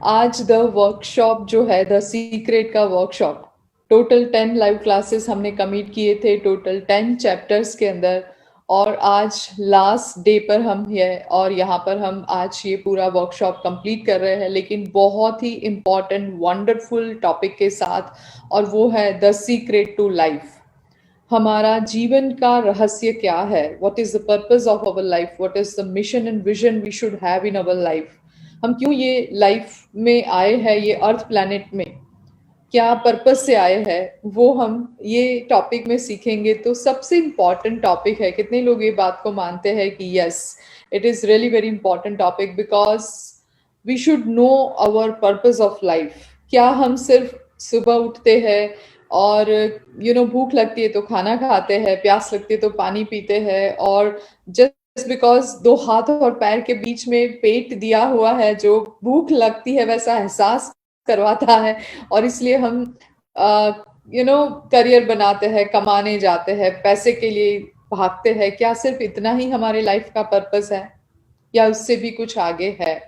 आज the workshop जो है द सीक्रेट का वर्कशॉप, टोटल 10 लाइव क्लासेस हमने कमिट किए थे, टोटल 10 चैप्टर्स के अंदर। और आज लास्ट डे पर हम है और यहाँ पर हम आज ये पूरा वर्कशॉप कंप्लीट कर रहे हैं, लेकिन बहुत ही इम्पॉर्टेंट वंडरफुल टॉपिक के साथ, और वो है द सीक्रेट टू लाइफ। हमारा जीवन का रहस्य क्या है, what is the purpose of our life, what is the mission and vision we should have in our life. हम क्यों ये लाइफ में आए हैं, ये अर्थ प्लैनेट में क्या पर्पस से आए हैं, वो हम ये टॉपिक में सीखेंगे। तो सबसे इम्पॉर्टेंट टॉपिक है, कितने लोग ये बात को मानते हैं कि yes, it is really very important topic, because we should know our purpose of life. क्या हम सिर्फ सुबह उठते हैं और भूख लगती है तो खाना खाते हैं, प्यास लगती है तो पानी पीते हैं, और जस्ट बिकॉज दो हाथ और पैर के बीच में पेट दिया हुआ है जो भूख लगती है वैसा एहसास करवाता है, और इसलिए हम करियर बनाते हैं, कमाने जाते हैं, पैसे के लिए भागते हैं। क्या सिर्फ इतना ही हमारे लाइफ का पर्पस है या उससे भी कुछ आगे है?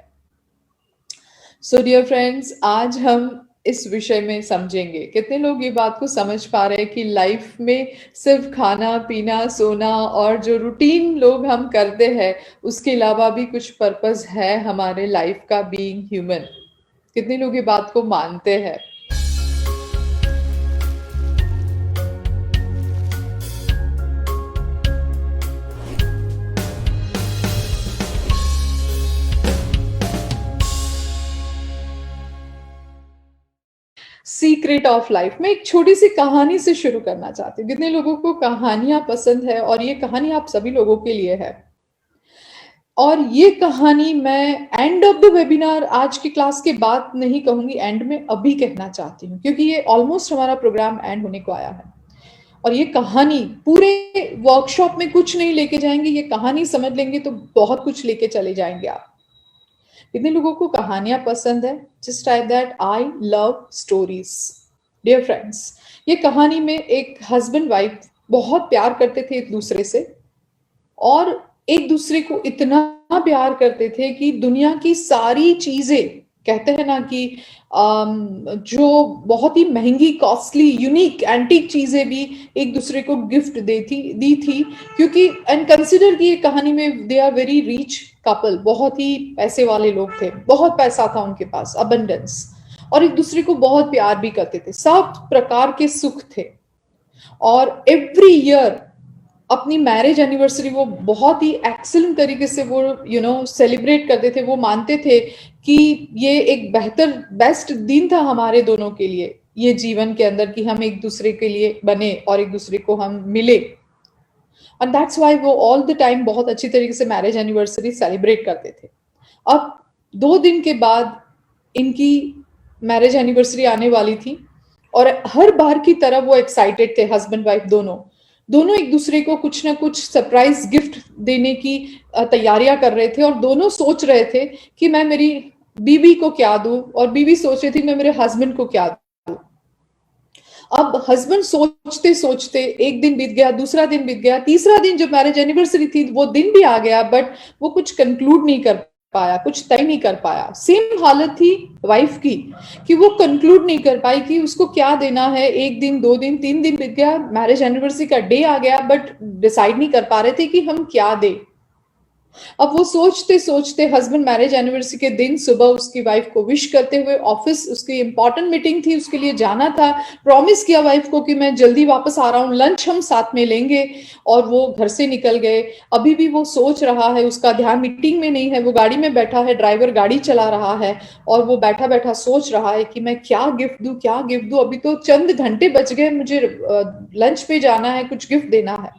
सो डियर फ्रेंड्स, आज हम इस विषय में समझेंगे। कितने लोग ये बात को समझ पा रहे हैं कि लाइफ में सिर्फ खाना पीना सोना और जो रूटीन लोग हम करते हैं, उसके अलावा भी कुछ पर्पस है हमारे लाइफ का, बीइंग ह्यूमन। कितने लोग ये बात को मानते हैं? सीक्रेट ऑफ लाइफ में एक छोटी सी कहानी से शुरू करना चाहती हूँ। कितने लोगों को कहानियां पसंद है, और ये कहानी आप सभी लोगों के लिए है। और ये कहानी मैं एंड ऑफ द वेबिनार, आज की क्लास के बाद नहीं कहूंगी, एंड में अभी कहना चाहती हूँ, क्योंकि ये ऑलमोस्ट हमारा प्रोग्राम एंड होने को आया है। और ये कहानी पूरे वर्कशॉप में कुछ नहीं लेके जाएंगे, ये कहानी समझ लेंगे तो बहुत कुछ लेके चले जाएंगे आप। कितने लोगों को कहानियां पसंद है? Just type that, I love stories. Dear friends, ये कहानी में एक हस्बैंड वाइफ बहुत प्यार करते थे एक दूसरे से, और एक दूसरे को इतना प्यार करते थे कि दुनिया की सारी चीजें, कहते हैं ना कि जो बहुत ही महंगी कॉस्टली यूनिक एंटीक चीजें भी एक दूसरे को गिफ्ट दी थी। क्योंकि एंड कंसिडर की कहानी में they are very rich couple, बहुत ही पैसे वाले लोग थे, बहुत पैसा था उनके पास, अबंडेंस, और एक दूसरे को बहुत प्यार भी करते थे, सब प्रकार के सुख थे। और एवरी ईयर अपनी मैरिज एनिवर्सरी वो बहुत ही एक्सीलेंट तरीके से वो सेलिब्रेट करते थे। वो मानते थे कि ये एक बेहतर बेस्ट दिन था हमारे दोनों के लिए, ये जीवन के अंदर, कि हम एक दूसरे के लिए बने और एक दूसरे को हम मिले। एंड दैट्स व्हाई वो ऑल द टाइम बहुत अच्छी तरीके से मैरिज एनिवर्सरी सेलिब्रेट करते थे। अब 2 दिन के बाद इनकी मैरिज एनिवर्सरी आने वाली थी, और हर बार की तरह वो एक्साइटेड थे, हस्बैंड वाइफ दोनों दोनों एक दूसरे को कुछ ना कुछ सरप्राइज गिफ्ट देने की तैयारियां कर रहे थे। और दोनों सोच रहे थे कि मैं मेरी बीवी को क्या दूं, और बीवी सोच रही थी मैं मेरे हस्बैंड को क्या दूं। अब हस्बैंड सोचते सोचते एक दिन बीत गया, दूसरा दिन बीत गया, तीसरा दिन जब मैरिज एनिवर्सरी थी वो दिन भी आ गया, बट वो कुछ कंक्लूड नहीं कर पाया, कुछ तय नहीं कर पाया। सेम हालत थी वाइफ की, कि वो कंक्लूड नहीं कर पाई कि उसको क्या देना है। 1 दिन 2 दिन 3 दिन बीत गया, मैरिज एनिवर्सरी का डे आ गया, बट डिसाइड नहीं कर पा रहे थे कि हम क्या दें। अब वो सोचते सोचते हस्बैंड मैरिज एनिवर्सरी के दिन सुबह उसकी वाइफ को विश करते हुए, ऑफिस उसकी इंपॉर्टेंट मीटिंग थी, उसके लिए जाना था, प्रॉमिस किया वाइफ को कि मैं जल्दी वापस आ रहा हूँ, लंच हम साथ में लेंगे, और वो घर से निकल गए। अभी भी वो सोच रहा है, उसका ध्यान मीटिंग में नहीं है, वो गाड़ी में बैठा है, ड्राइवर गाड़ी चला रहा है, और वो बैठा बैठा सोच रहा है कि मैं क्या गिफ्ट दूं, क्या गिफ्ट दूं, अभी तो चंद घंटे बच गए, मुझे लंच पे जाना है, कुछ गिफ्ट देना है।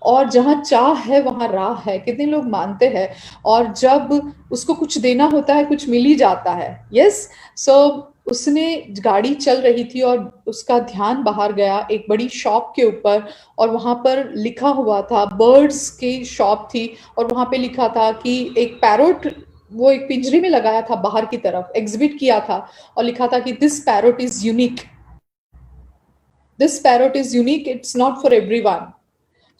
और जहां चाह है वहां राह है, कितने लोग मानते हैं। और जब उसको कुछ देना होता है कुछ मिल ही जाता है। यस, सो उसने गाड़ी चल रही थी और उसका ध्यान बाहर गया एक बड़ी शॉप के ऊपर, और वहां पर लिखा हुआ था, बर्ड्स की शॉप थी, और वहां पे लिखा था कि एक पैरोट, वो एक पिंजरे में लगाया था, बाहर की तरफ एग्जिबिट किया था, और लिखा था कि this parrot is unique, this parrot is unique, it's not for everyone.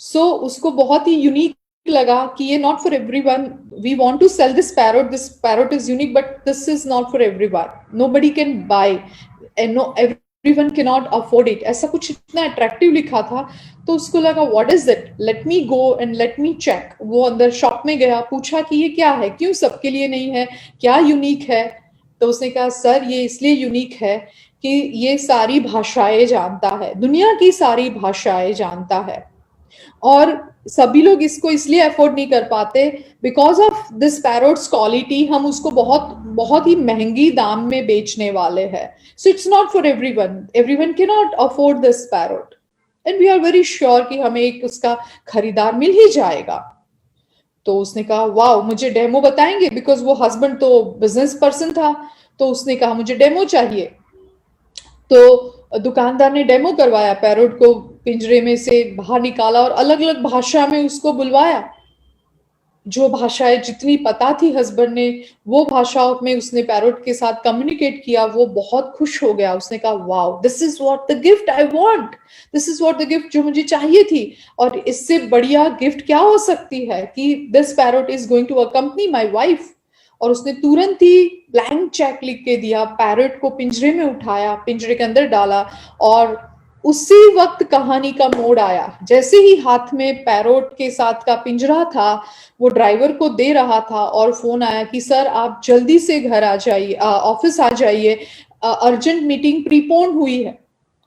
So उसको बहुत ही यूनिक लगा कि ये not for everyone, we want to sell this parrot is unique but this is not for everyone, nobody can buy and no everyone can not afford it, ऐसा कुछ इतना attractive लिखा था। तो उसको लगा what is it, let me go and let me check. वो अंदर शॉप में गया, पूछा कि ये क्या है, क्यों सबके लिए नहीं है, क्या यूनिक है। तो उसने कहा सर ये इसलिए यूनिक है कि ये सारी भाषाएं जानता है, दुनिया की सारी भाषाएं जानता है, और सभी लोग इसको इसलिए अफोर्ड नहीं कर पाते because of this parrots quality, हम उसको बहुत बहुत ही महंगी दाम में बेचने वाले हैं। So it's not for everyone, everyone can not afford this parrot and we are very sure कि हमें एक उसका खरीदार मिल ही जाएगा। तो उसने कहा वाओ मुझे डेमो बताएंगे, बिकॉज वो हस्बैंड तो बिजनेस पर्सन था। तो उसने कहा मुझे डेमो चाहिए। तो दुकानदार ने डेमो करवाया, पैरोट को पिंजरे में से बाहर निकाला और अलग अलग भाषा में उसको बुलवाया। जो भाषाएं जितनी पता थी हस्बैंड ने, वो भाषाओं में उसने पैरोट के साथ कम्युनिकेट किया। वो बहुत खुश हो गया, उसने कहा wow this is what the gift I want, this is what the gift जो मुझे चाहिए थी। और इससे बढ़िया गिफ्ट क्या हो सकती है कि this parrot is going to accompany my wife. और उसने तुरंत ही ब्लैंक चेक लिख के दिया, पैरोट को पिंजरे में उठाया, पिंजरे के अंदर डाला, और उसी वक्त कहानी का मोड़ आया। जैसे ही हाथ में पैरोट के साथ का पिंजरा था, वो ड्राइवर को दे रहा था और फोन आया कि सर आप जल्दी से घर आ जाइए, ऑफिस आ जाइए, अर्जेंट मीटिंग प्रीपोन हुई है,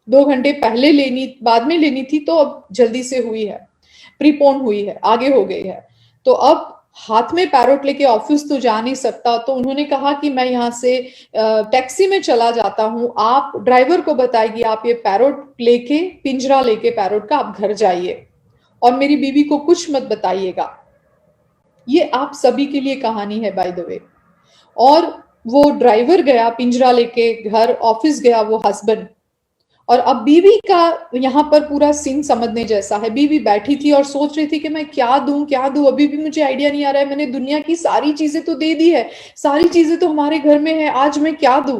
2 घंटे पहले लेनी बाद में लेनी थी, तो अब जल्दी से हुई है, प्रीपोन हुई है, आगे हो गई है। तो अब हाथ में पैरोट लेके ऑफिस तो जा नहीं सकता, तो उन्होंने कहा कि मैं यहाँ से टैक्सी में चला जाता हूँ, आप ड्राइवर को बताइए आप ये पैरोट लेके, पिंजरा लेके पैरोट का आप घर जाइए और मेरी बीवी को कुछ मत बताइएगा। ये आप सभी के लिए कहानी है बाय द वे। और वो ड्राइवर गया पिंजरा लेके घर, ऑफिस गया वो हस्बैंड। और अब बीवी का यहाँ पर पूरा सीन समझने जैसा है। बीवी बैठी थी और सोच रही थी कि मैं क्या दूं क्या दूं, अभी भी मुझे आइडिया नहीं आ रहा है, मैंने दुनिया की सारी चीजें तो दे दी है, सारी चीजें तो हमारे घर में है, आज मैं क्या दूं।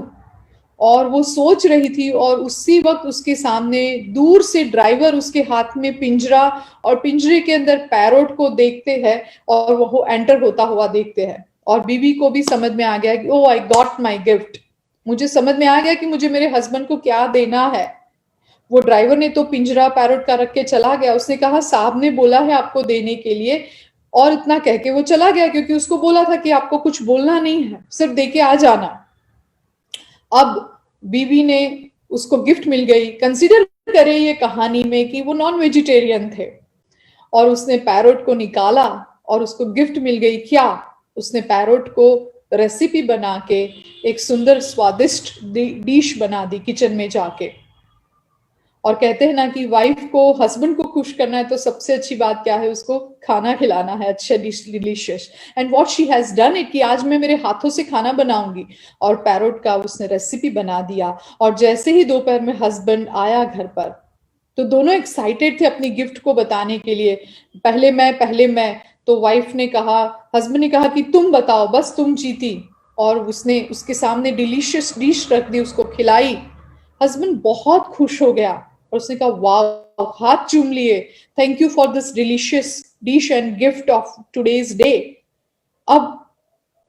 और वो सोच रही थी और उसी वक्त उसके सामने दूर से ड्राइवर उसके हाथ में पिंजरा और पिंजरे के अंदर पैरोट को देखते हैं और वो एंटर होता हुआ देखते हैं। और बीवी को भी समझ में आ गया कि ओ आई गॉट माई गिफ्ट, मुझे समझ में आ गया कि मुझे मेरे हस्बैंड को क्या देना है। वो ड्राइवर ने तो पिंजरा पैरोट का रख के चला गया, उसने कहा साहब ने बोला है आपको देने के लिए, और इतना कह के वो चला गया, क्योंकि उसको बोला था कि आपको कुछ बोलना नहीं है, सिर्फ देके आ जाना। अब बीवी ने, उसको गिफ्ट मिल गई। कंसीडर करें ये कहानी में कि वो नॉन वेजिटेरियन थे और उसने पैरोट को निकाला और उसको गिफ्ट मिल गई क्या, उसने पैरोट को रेसिपी बना के एक सुंदर स्वादिष्ट डिश बना दी किचन में जाके। और कहते हैं ना कि वाइफ को हस्बैंड को खुश करना है तो सबसे अच्छी बात क्या है, उसको खाना खिलाना है अच्छा delicious. And what she has done it कि आज मैं मेरे हाथों से खाना बनाऊंगी, और पैरोट का उसने रेसिपी बना दिया। और जैसे ही दोपहर में हस्बैंड आया घर पर, तो दोनों एक्साइटेड थे अपनी गिफ्ट को बताने के लिए, पहले मैं। तो वाइफ ने कहा, हस्बैंड ने कहा कि तुम बताओ, बस तुम जीती। और उसने उसके सामने डिलीशियस डिश रख दी, उसको खिलाई। हस्बैंड बहुत खुश हो गया और उसने कहा वाह, हाथ चूम लिए, thank you for this delicious dish and gift of today's day. अब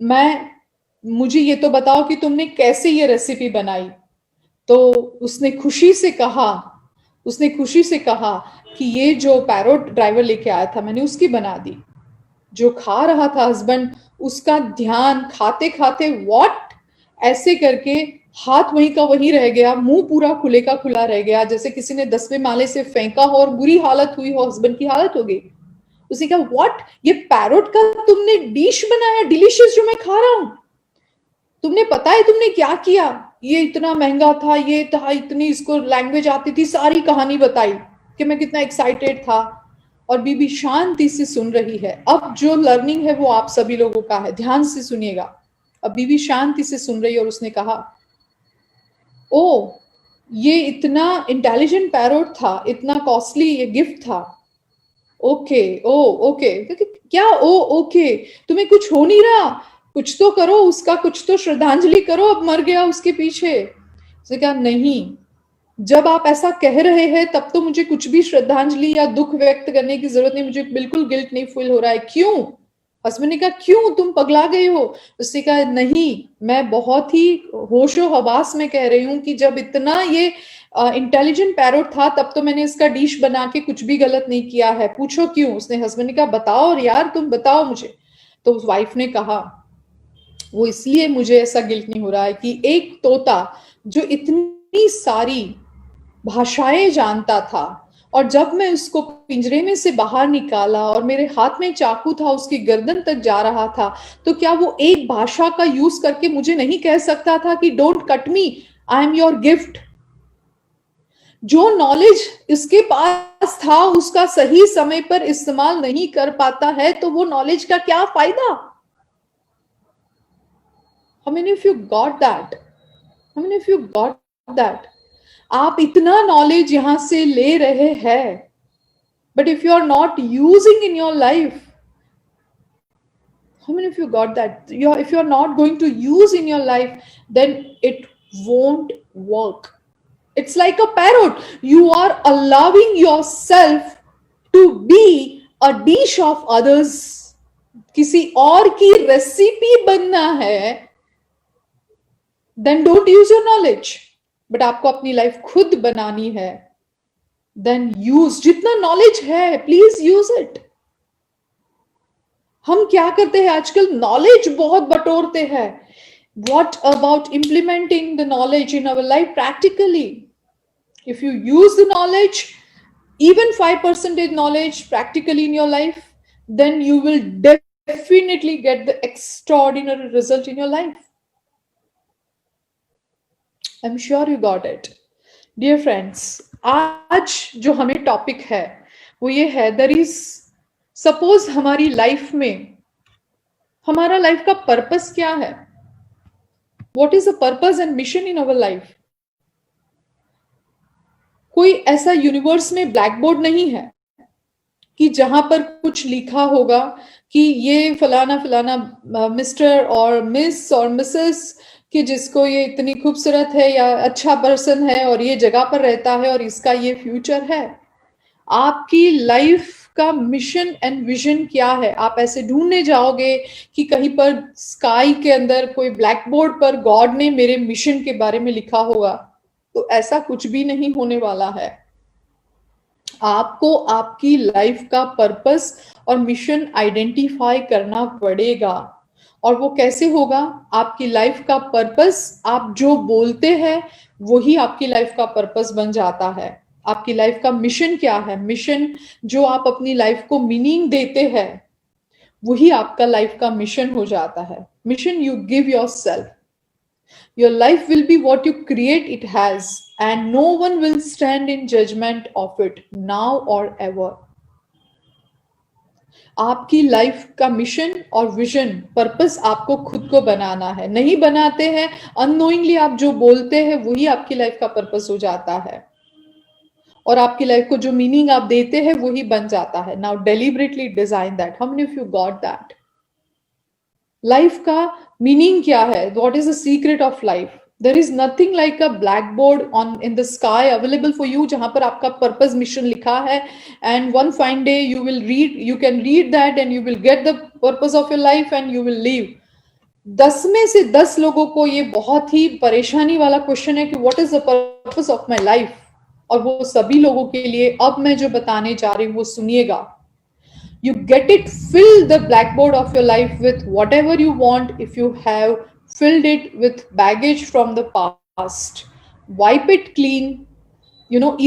मैं, मुझे ये तो बताओ कि तुमने कैसे ये रेसिपी बनाई। तो उसने खुशी से कहा कि ये जो पैरोट ड्राइवर लेके आया था मैंने उसकी बना दी। जो खा रहा था हस्बैंड, उसका ध्यान खाते खाते व्हाट ऐसे करके हाथ वहीं का वहीं रह गया, मुंह पूरा खुले का खुला रह गया, जैसे किसी ने 10वें माले से फेंका हो और बुरी हालत हुई हो, हस्बैंड की हालत हो गई। उसने कहा व्हाट, ये पैरोट का तुमने डिश बनाया डिलीशियस जो मैं खा रहा हूं, तुमने पता है तुमने क्या किया, ये इतना महंगा था, ये था, इतनी इसको लैंग्वेज आती थी, सारी कहानी बताई कि मैं कितना एक्साइटेड था। और बीबी शांति से सुन रही है। अब जो लर्निंग है वो आप सभी लोगों का है, ध्यान से सुनिएगा। अब बीबी शांति से सुन रही है और उसने कहा ओ, ये इतना इंटेलिजेंट पैरोट था, इतना कॉस्टली ये गिफ्ट था, ओके ओ ओके, क्या ओ ओके, तुम्हें कुछ हो नहीं रहा, कुछ तो करो, उसका कुछ तो श्रद्धांजलि करो, अब मर गया उसके पीछे। उसने कहा नहीं, जब आप ऐसा कह रहे हैं तब तो मुझे कुछ भी श्रद्धांजलि या दुख व्यक्त करने की जरूरत नहीं, मुझे बिल्कुल गिल्ट नहीं फील हो रहा है। क्यों? हस्बैंड ने कहा क्यों, तुम पगला गए हो? उसने कहा नहीं, मैं बहुत ही होशो हवास में कह रही हूँ कि जब इतना ये इंटेलिजेंट पैरोट था तब तो मैंने इसका डिश बना के कुछ भी गलत नहीं किया है, पूछो क्यों? उसने हस्बैंड ने कहा बताओ यार, तुम बताओ मुझे। तो उस वाइफ ने कहा वो इसलिए मुझे ऐसा गिल्ट नहीं हो रहा है कि एक तोता जो इतनी सारी भाषाएं जानता था, और जब मैं उसको पिंजरे में से बाहर निकाला और मेरे हाथ में चाकू था, उसकी गर्दन तक जा रहा था, तो क्या वो एक भाषा का यूज करके मुझे नहीं कह सकता था कि don't cut me, I am your gift? जो नॉलेज इसके पास था उसका सही समय पर इस्तेमाल नहीं कर पाता है तो वो नॉलेज का क्या फायदा? I mean, if you got that, I mean, if you got that, आप इतना नॉलेज यहां से ले रहे हैं, but if you are not using in your life, I mean, if you got that, if you're not going to use in your life, then it won't work. It's like a parrot. You are allowing yourself to be a dish of others. किसी और की recipe बनना है, then don't use your knowledge. But आपको अपनी life खुद बनानी है, then use जितना नॉलेज है, प्लीज यूज इट। हम क्या करते हैं आजकल, नॉलेज बहुत बटोरते हैं। What about implementing the knowledge in our life practically? If you use the knowledge, even 5% knowledge practically in your life, then you will definitely get the extraordinary result in your life. I'm sure you got it. Dear friends, आज जो हमें topic है वो ये है, there is, suppose हमारी life में हमारा लाइफ का पर्पस क्या है? What is the purpose and mission in our life? कोई ऐसा यूनिवर्स में ब्लैक बोर्ड नहीं है कि जहां पर कुछ लिखा होगा कि ये फलाना फलाना मिस्टर और मिस और मिसेस, कि जिसको ये इतनी खूबसूरत है या अच्छा पर्सन है और ये जगह पर रहता है और इसका ये फ्यूचर है। आपकी लाइफ का मिशन एंड विजन क्या है? आप ऐसे ढूंढने जाओगे कि कहीं पर स्काई के अंदर कोई ब्लैक बोर्ड पर गॉड ने मेरे मिशन के बारे में लिखा होगा, तो ऐसा कुछ भी नहीं होने वाला है। आपको आपकी लाइफ का पर्पस और मिशन आइडेंटिफाई करना पड़ेगा। और वो कैसे होगा? आपकी लाइफ का पर्पस, आप जो बोलते हैं वही आपकी लाइफ का पर्पस बन जाता है। आपकी लाइफ का मिशन क्या है? मिशन जो आप अपनी लाइफ को मीनिंग देते हैं वही आपका लाइफ का मिशन हो जाता है। Mission you give yourself. Your life will be what you create it has, and no one will stand in judgment of it now or ever. आपकी लाइफ का मिशन और विजन, पर्पस आपको खुद को बनाना है। नहीं बनाते हैं, अननोइंगली आप जो बोलते हैं वही आपकी लाइफ का पर्पस हो जाता है, और आपकी लाइफ को जो मीनिंग आप देते हैं वही बन जाता है। Now deliberately design that. How many of you got that? Life का मीनिंग क्या है? What is the secret of life? There is nothing like a black board on in the sky available for you, जहां पर आपका purpose mission लिखा है, and one fine day you will read, you can read that and you will get the purpose of your life and you will leave. 10 में से 10 लोगों को ये बहुत ही परेशानी वाला क्वेश्चन है कि what is the purpose of my life, और वो सभी लोगों के लिए अब मैं जो बताने जा रही हूं वो सुनिएगा। You get it, fill the blackboard of your life with whatever you want. If you have filled it with baggage from the past, wipe it clean,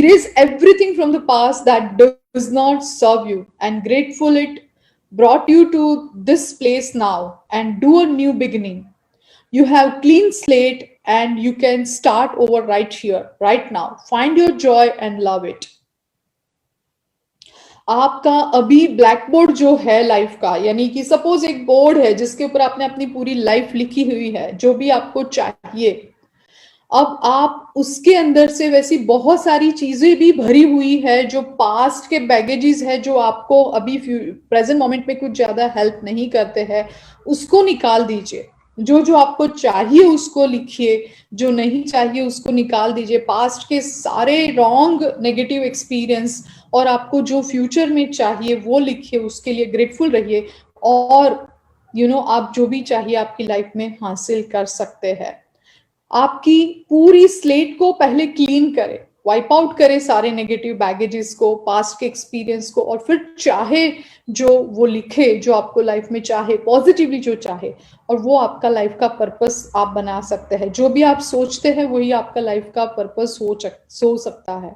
erase everything from the past that does not serve you, and grateful it brought you to this place now, and do a new beginning. You have clean slate and you can start over right here, right now. Find your joy and love it. आपका अभी black board जो है life का, यानी कि suppose एक board है जिसके ऊपर आपने अपनी पूरी लाइफ लिखी हुई है, जो भी आपको चाहिए। अब आप उसके अंदर से वैसी बहुत सारी चीजें भी भरी हुई है जो पास्ट के बैगेजेस है, जो आपको अभी प्रेजेंट मोमेंट में कुछ ज्यादा हेल्प नहीं करते हैं, उसको निकाल दीजिए। जो जो आपको चाहिए उसको लिखिए, जो नहीं चाहिए उसको निकाल दीजिए। पास्ट के सारे रॉन्ग नेगेटिव एक्सपीरियंस और आपको जो फ्यूचर में चाहिए वो लिखिए, उसके लिए ग्रेटफुल रहिए, और आप जो भी चाहिए आपकी लाइफ में हासिल कर सकते हैं। आपकी पूरी स्लेट को पहले क्लीन करें, वाइप आउट करें सारे नेगेटिव बैगेजेस को, पास्ट के एक्सपीरियंस को, और फिर चाहे जो वो लिखे, जो आपको लाइफ में चाहे, पॉजिटिवली जो चाहे, और वो आपका लाइफ का पर्पस आप बना सकते हैं। जो भी आप सोचते हैं वही आपका लाइफ का पर्पस हो सकता है।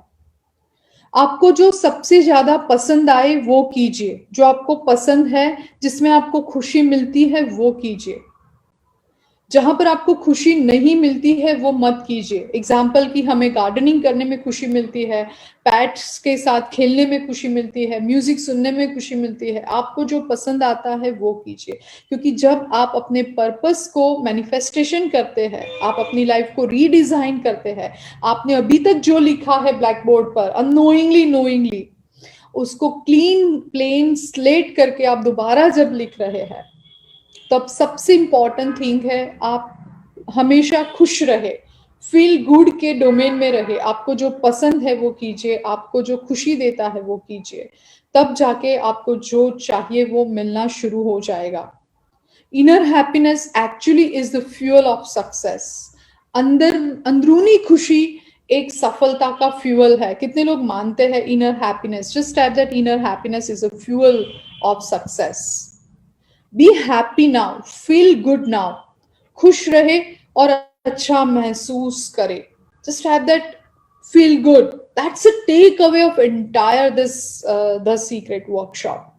आपको जो सबसे ज्यादा पसंद आए वो कीजिए, जो आपको पसंद है, जिसमें आपको खुशी मिलती है वो कीजिए। जहां पर आपको खुशी नहीं मिलती है वो मत कीजिए। एग्जाम्पल कि हमें गार्डनिंग करने में खुशी मिलती है, पैट्स के साथ खेलने में खुशी मिलती है, म्यूजिक सुनने में खुशी मिलती है, आपको जो पसंद आता है वो कीजिए। क्योंकि जब आप अपने पर्पस को मैनिफेस्टेशन करते हैं, आप अपनी लाइफ को रीडिजाइन करते हैं, आपने अभी तक जो लिखा है ब्लैक बोर्ड पर अननोइंगली नोइंगली, उसको क्लीन प्लेन स्लेट करके आप दोबारा जब लिख रहे हैं, तब सबसे इंपॉर्टेंट थिंग है आप हमेशा खुश रहे, फील गुड के डोमेन में रहे। आपको जो पसंद है वो कीजिए, आपको जो खुशी देता है वो कीजिए, तब जाके आपको जो चाहिए वो मिलना शुरू हो जाएगा। Inner happiness actually is the fuel of success. अंदरूनी खुशी एक सफलता का फ्यूल है। कितने लोग मानते हैं inner happiness? Just type that inner happiness is a fuel of success. Be happy now, feel good now, खुश रहे और अच्छा महसूस करे। Just have that feel good. That's a take away of entire this the secret workshop.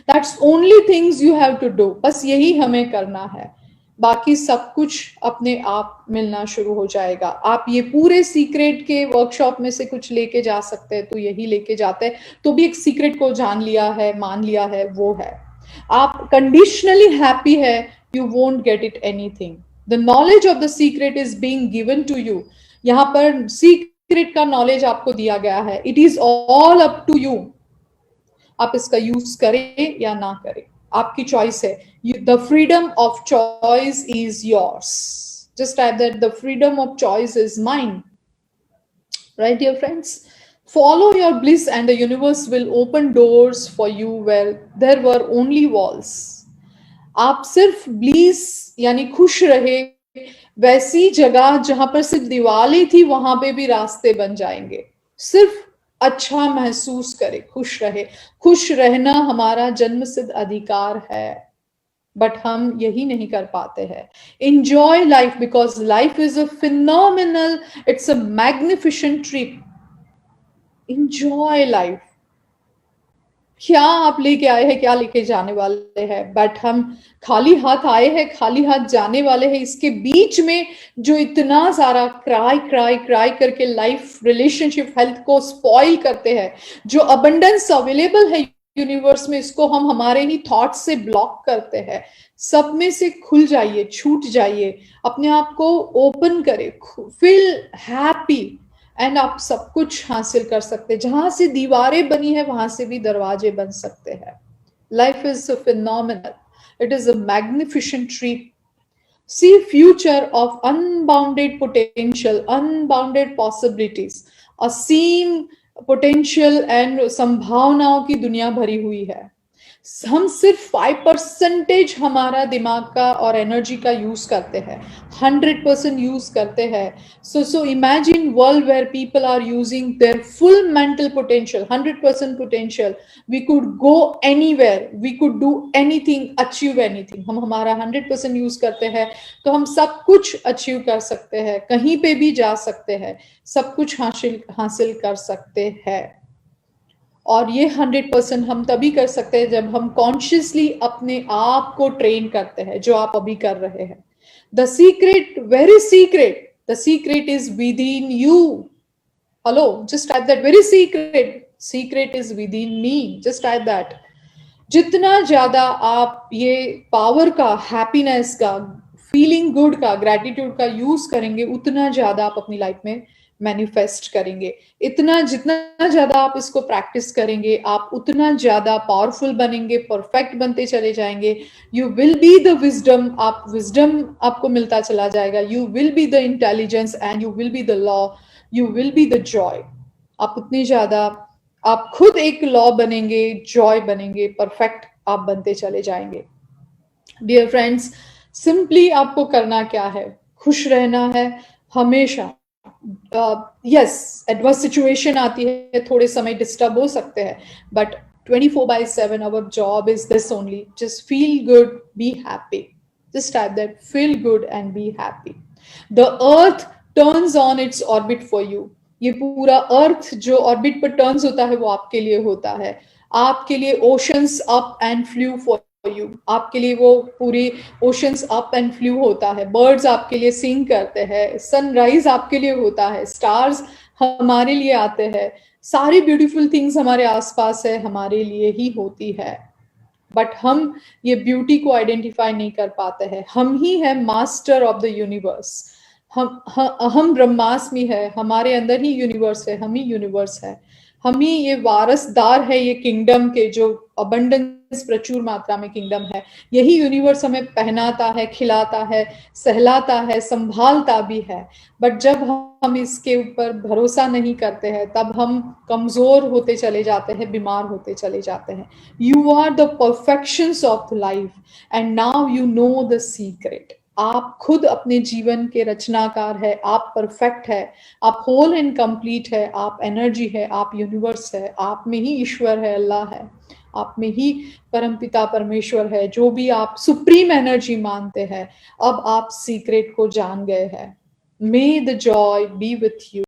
That's only things you have to do. बस यही हमें करना है, बाकी सब कुछ अपने आप मिलना शुरू हो जाएगा। आप ये पूरे सीक्रेट के वर्कशॉप में से कुछ लेके जा सकते हैं तो यही लेके जाते हैं, तो भी एक सीक्रेट को जान लिया है, मान लिया है, वो है आप कंडीशनली हैप्पी है, you won't get it anything. The knowledge of the secret is being given to you. यहां पर सीक्रेट का नॉलेज आपको दिया गया है। It is all up to you, आप इसका यूज करें या ना करें, आपकी चॉइस है। The freedom of choice is yours. Just type that the freedom of choice is mine. Right, dear friends? Follow your bliss and the universe will open doors for you where there were only walls. आप सिर्फ bliss यानी खुश रहे, वैसी जगह जहां पर सिर्फ दीवारें थी वहां पे भी रास्ते बन जाएंगे। सिर्फ अच्छा महसूस करे, खुश रहे। खुश रहना हमारा जन्मसिद्ध अधिकार है, बट हम यही नहीं कर पाते हैं। Enjoy life because life is a phenomenal, it's a magnificent trip. Enjoy life. क्या आप लेके आए हैं, क्या लेके जाने वाले हैं, बट हम खाली हाथ आए हैं, खाली हाथ जाने वाले हैं। इसके बीच में जो इतना सारा क्राई क्राई क्राई करके लाइफ, रिलेशनशिप, हेल्थ को स्पॉइल करते हैं, जो अबंडेंस अवेलेबल है यूनिवर्स में, इसको हम हमारे ही थॉट से ब्लॉक करते हैं। सब में से खुल जाइए, छूट जाइए, अपने आप को ओपन करें, फील हैप्पी, एंड आप सब कुछ हासिल कर सकते हैं। जहां से दीवारें बनी है वहां से भी दरवाजे बन सकते हैं। Life is phenomenal, it is a magnificent treat. See future of unbounded potential, unbounded possibilities, असीम पोटेंशियल एंड संभावनाओं की दुनिया भरी हुई है। हम सिर्फ 5% हमारा दिमाग का और एनर्जी का यूज करते हैं, 100% यूज करते हैं। So imagine world where people are using their full mental potential, 100% potential. We could go anywhere, we could do anything, achieve anything. हम हमारा 100% यूज करते हैं तो हम सब कुछ अचीव कर सकते हैं, कहीं पे भी जा सकते हैं, सब कुछ हासिल कर सकते हैं। और ये 100% हम तभी कर सकते हैं जब हम कॉन्शियसली अपने आप को ट्रेन करते हैं, जो आप अभी कर रहे हैं। The secret, very secret, the secret is with in you. Hello, just type that, very secret, secret is with in me, just type that. जितना ज्यादा आप ये पावर का, हैप्पीनेस का, फीलिंग गुड का, ग्रेटिट्यूड का यूज करेंगे, उतना ज्यादा आप अपनी लाइफ में मैनिफेस्ट करेंगे। इतना जितना ज़्यादा आप इसको प्रैक्टिस करेंगे, आप उतना ज़्यादा पावरफुल बनेंगे, परफेक्ट बनते चले जाएँगे। You will be the wisdom, आप विज़डम आपको मिलता चला जाएगा। You will be the intelligence and you will be the law, you will be the Joy. आप उतनी ज़्यादा आप खुद एक लॉ बनेंगे, जॉय बनेंगे, परफेक्ट आप बनते चले जाएँगे। डियर फ्रेंड्स, सिंपली आपको करना क्या है? खुश रहना है हमेशा। यस, एडवर्स सिचुएशन आती है, थोड़े समय डिस्टर्ब हो सकते हैं, but 24/7 our job is this only, just feel good, be happy. Just type that, feel good and be happy. The earth turns on its orbit for you. ये पूरा अर्थ जो ऑर्बिट पर टर्न्स होता है वो आपके लिए होता है। आपके लिए oceans up and flu for you, आपके लिए वो पूरी ओशंस अप एंड फ्लू होता है। बर्ड्स आपके लिए सिंग करते हैं, सनराइज आपके लिए होता है, स्टार्स हमारे लिए आते हैं, सारी ब्यूटीफुल थिंग्स हमारे आसपास है, हमारे लिए ही होती है। बट हम ये ब्यूटी को आइडेंटिफाई नहीं कर पाते हैं। हम ही है मास्टर ऑफ द यूनिवर्स। हम ब्रह्मास्मि है, हमारे अंदर ही यूनिवर्स है, हम ही यूनिवर्स है। हम ही ये वारसदार है ये किंगडम के, जो अबंडेंस प्रचुर मात्रा में किंगडम है। यही यूनिवर्स हमें पहनाता है, खिलाता है, सहलाता है, संभालता भी है। बट जब हम इसके ऊपर भरोसा नहीं करते हैं, तब हम कमजोर होते चले जाते हैं, बीमार होते चले जाते हैं। You are the perfections of life and now you know the secret. आप खुद अपने जीवन के रचनाकार है, आप परफेक्ट है, आप होल एंड कंप्लीट है, आप एनर्जी है, आप यूनिवर्स है, आप में ही ईश्वर है, अल्लाह है, आप में ही परमपिता परमेश्वर है, जो भी आप सुप्रीम एनर्जी मानते हैं। अब आप सीक्रेट को जान गए हैं। मे the Joy B with you.